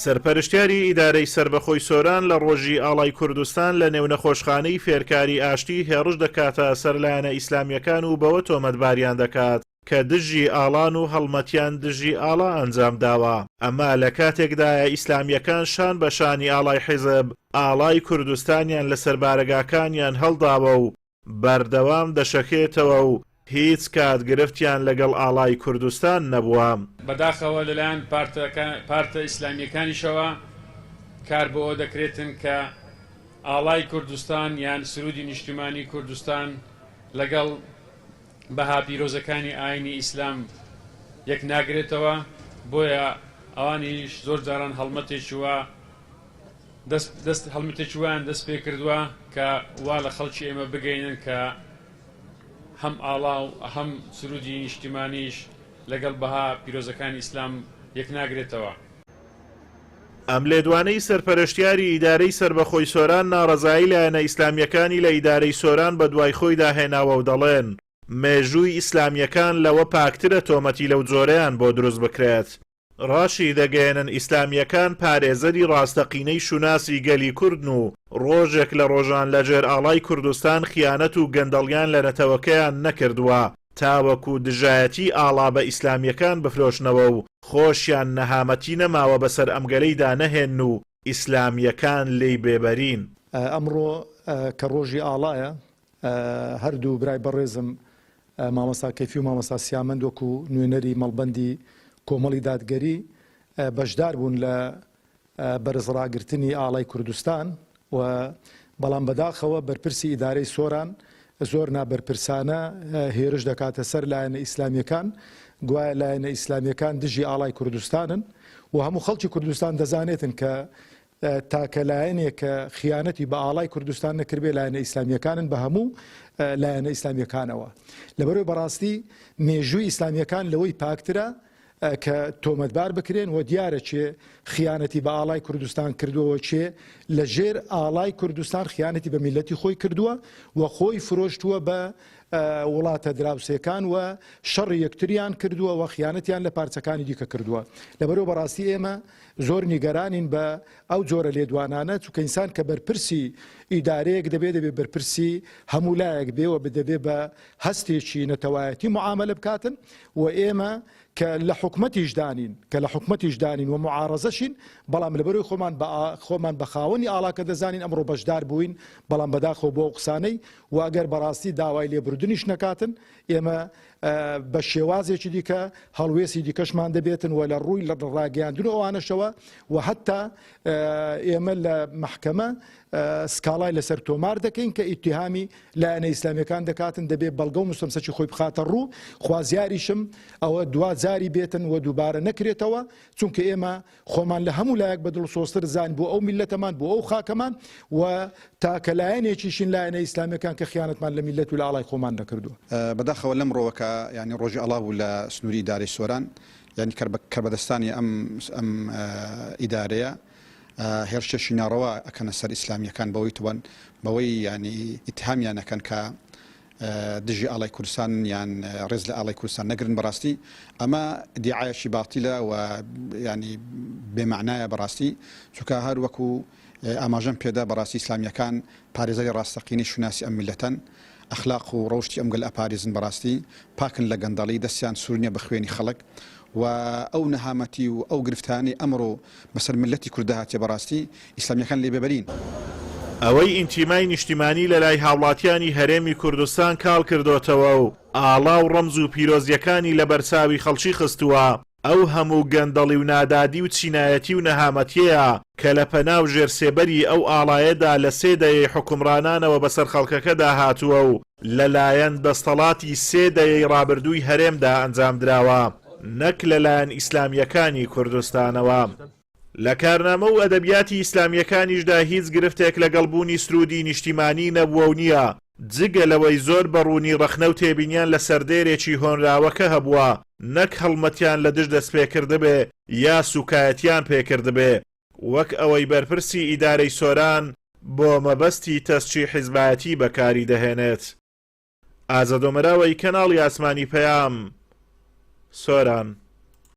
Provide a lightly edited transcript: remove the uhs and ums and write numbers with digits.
سەرپەرشتیاری ئیدارەی سربەخۆی سۆران لە ڕۆژی ئاڵای کوردستان لە نێو نەخۆشخانەی فێرکاری ئاشتی هێڕش دەکاتە سەر لایەنە ئیسلامیەکان و بەوە تۆمەتباریان دەکات کە دژی ئاڵان و هەڵمەتیان دژی ئاڵا ئەنجام داوە. ئەمە لە کاتێکدایە ئیسلامیەکان شان بە شانی ئاڵای حیزب ئاڵای کوردستانیان لەسەر بارەگاکانیان هەڵداوە و بەردەوام دەشەکێتەوە و هیچ کات گرفتیان لەگەڵ ئاڵای کوردستان نەبووە. بەداخەوە لەلایەن پارتە ئیسلامیەکانیشەوە کار بۆ ئەوە دەکرێتن کە ئاڵای کوردستان یان سرودی نیشتیمانی کوردستان لەگەڵ بەها پیرۆزەکانی ئاینی ئیسلام یەک ناگرێتەوە، بۆیە ئەوانیش زۆر جاران هەڵمەتێکیوان دەست پێ کردووە کە وا لە خەڵکی ئێمە بگەینن کە هەم ئاڵا و هەم سرودی نیشتیمانیش لەگەڵ بەها پیرۆزەکانی ئیسلام یەک ناگرێتەوە. ئەم لێدوانەی سەرپەرشتیاری ئیدارەی سربەخۆی سۆران ناڕەزایی لایەنە ئیسلامیەکانی لە ئیدارەی سۆران بە دوای خۆی داهێناوە و دەڵێن مێژووی ئیسلامیەکان لەوە پاکترە تۆمەتی لەو جۆرەیان بۆ دروست بکرێت. ڕاشی دەگەێنن ئیسلامیەکان پارێزەری ڕاستەقینەی شوناسی گەلی کوردن و ڕۆژێک لە ڕۆژان لەجێر ئاڵای کوردستان خیانەت و گەندەڵیان لە نەتەوەکەیان نەکردووە تاوەکو دژایەتی ئاڵا بە ئیسلامیەکان بفرۆشنەوە و خۆشیان نەهامەتی نەماوە بەسەر ئەمگەلەیدا نەهێن و ئیسلامیەکان لێی بێبەرین. ئەمڕۆ کە ڕۆژی ئاڵایە هەردوو برای بەڕێزم مامەستا کەیفی و مامەستا سیامەند وەکو نوێنەری مەڵبەندی کۆمەڵی دادگەری بەشدار بوون لە بەرزڕاگرتنی ئاڵای کوردستان و بەڵام بەداخەوە بەرپرسی ئیدارەی سۆران زۆر نابەرپرسانە هێرش دەکاتە سەر لایەنە ئیسلامیەکان، گوایە لایەنە ئیسلامیەکان دژی ئاڵای کوردستانن و هەموو خەڵکی کوردستان دەزانێتن کە تاکە لایەنێک کە خیانەتی بە ئاڵای کوردستان نەکردبێ لایەنە ئیسلامیەکانن بە هەموو لایەنە ئیسلامیەکانەوە. لەبەرەوەی بەڕاستی مێژووی ئیسلامیەکان لەوەی پاکترە کە تۆمەتبار بکرێن و دیارە چێ خیانەتی بە ئاڵای کوردستان کردووە، چێ لە ژێر ئاڵای کوردستان خیانەتی بە میلەتی خۆی کردووە و خۆی فرۆشتووە بە وڵاتە دراوسەکان و شەڕی یەکتریان کردووە و خیانەتیان لە پارچەکانی دیکە کردووە. لەبەرەوە بەڕاستی ئێمە زۆر نیگەرانین بە ئەو جۆرە لێدوانانە، چونکە ئینسان کە بەرپرسی ئیدارەیەک دەبێت بەرپرسی هەموو لایەک بێ و دەبێت بە هەستێکی نەتەوایەتی معاملە بکاتن و ئێمە کە لە حکومەتیش دانین و معارەزەشین، بەڵام لەبەروی خۆمان بە خاوەنی ئاڵاکە دەزانین ئەمڕۆ بەشدار بووین، بەڵام بەداخەوە بۆ قسانەی و ئەگەر بەڕاستی داوای لێبوردنیش نەکاتن ئێمە بە شێوازێکی دیکە هەڵوێسی دیکەشمان دەبێتن و لە ڕووی لە ڕاگەیاندن ئەوانەشەوە و حتا ئێمە لە محکەمە سکاڵای لەسەر تۆمار دەکەین کە ئیتیهامی لایەنە ئیسلامیەکان دەکاتن دەبێت بەڵگە و مستەمسەکی خۆی بخاتە ڕوو. خوازیاریشم ئەوە دوجاری بێتن و دووبارە نەکرێتەوە، چونکە ئێمە خۆمان لە هەموو لایەک بە دڵسۆستر زان بۆ ئەو میلەتەمان بۆ ئەو خاکەمان و تاکە لایەنێکیشین لایەنە ئیسلامیەکان کە خیانەتمان لە میلەت و لە ئاڵای خۆمان نەکردووە. بەداخەوە لەم ڕۆوەکە ینی ڕۆژی ئەڵا بوو لە سنووری ئیدارەی سۆران، ینی کە بەدەستانی ئەم ئیدارەیە هێرشێکی ناڕەوا ئەکەنە سەر ئیسلامیەکان بەوەی توان بەوەی ینی ئیتهامیان ئەکەن کە دژی ئاڵای کوردستان یان ڕێز لە ئاڵای کوردستان نەگرن. بەڕاستی ئەمە دیعایەکی باتیلە و ینی بێمعنایە بەڕاستی، چونکە هەر وەکو ئاماژەم پێدا بەڕاستی ئیسلامیەکان پارێزەری ڕاستەقینەی شوناسی ئەم میلەتەن، ئەخلاق و ڕەوشتی ئەمگەل ئەپارێزن، بەڕاستی پاکن لە گەندەڵی، دەستیان سوورنیە بە خوێنی خەڵک و ئەو نەهامەتی و ئەو گرفتانی ئەمڕۆ بەسەر ملەتی کوردە هاتیە بەڕاستی ئیسلامیەکان لێ ببەرین. ئەوەی ئینتیمای نیشتیمانی لە لای هاوڵاتیانی هەرێمی کوردستان کاڵ کردوتەوە و ئاڵا و ڕەمز و پیرۆزیەکانی لە بەرچاوی خەڵکی خستووە، ئەو هەموو گەندەڵی و نادادی و چینایەتی و نەهامەتیەیە کە لە پەناو ژێرسێبەری ئەو ئاڵایەدا لە سێ دەیەی حکومڕانانەوە بەسەر خەڵکەکەدا هاتووە و لەلایەن دەستەڵاتی سێ دەیەی ڕابردووی هەرێمدا ئەنجام دراوە، نەک لەلایەن ئیسلامیەکانی کوردستانەوە. لە کارنامە و ئەدەبیاتی ئیسلامیەکانیشدا هیچ گرفتێک لەگەڵبوونی سرودی نیشتیمانی نەبووە و نییە، جگە لەوەی زۆر بەڕوونی ڕەخنە و تێبینیان لە سەردێرێکی هۆنراوەکە هەبووە، نەک هەڵمەتیان لە دژ دەست پێکردبێ یا سوکایەتیان پێکردبێ، وەک ئەوەی بەرپرسی ئیدارەی سۆران بۆ مەبەستی تەسچی حیزبایەتی بەکاری دەهێنێت. ئازادۆمەراوەی کەناڵی ئاسمانی پەیام، سۆران.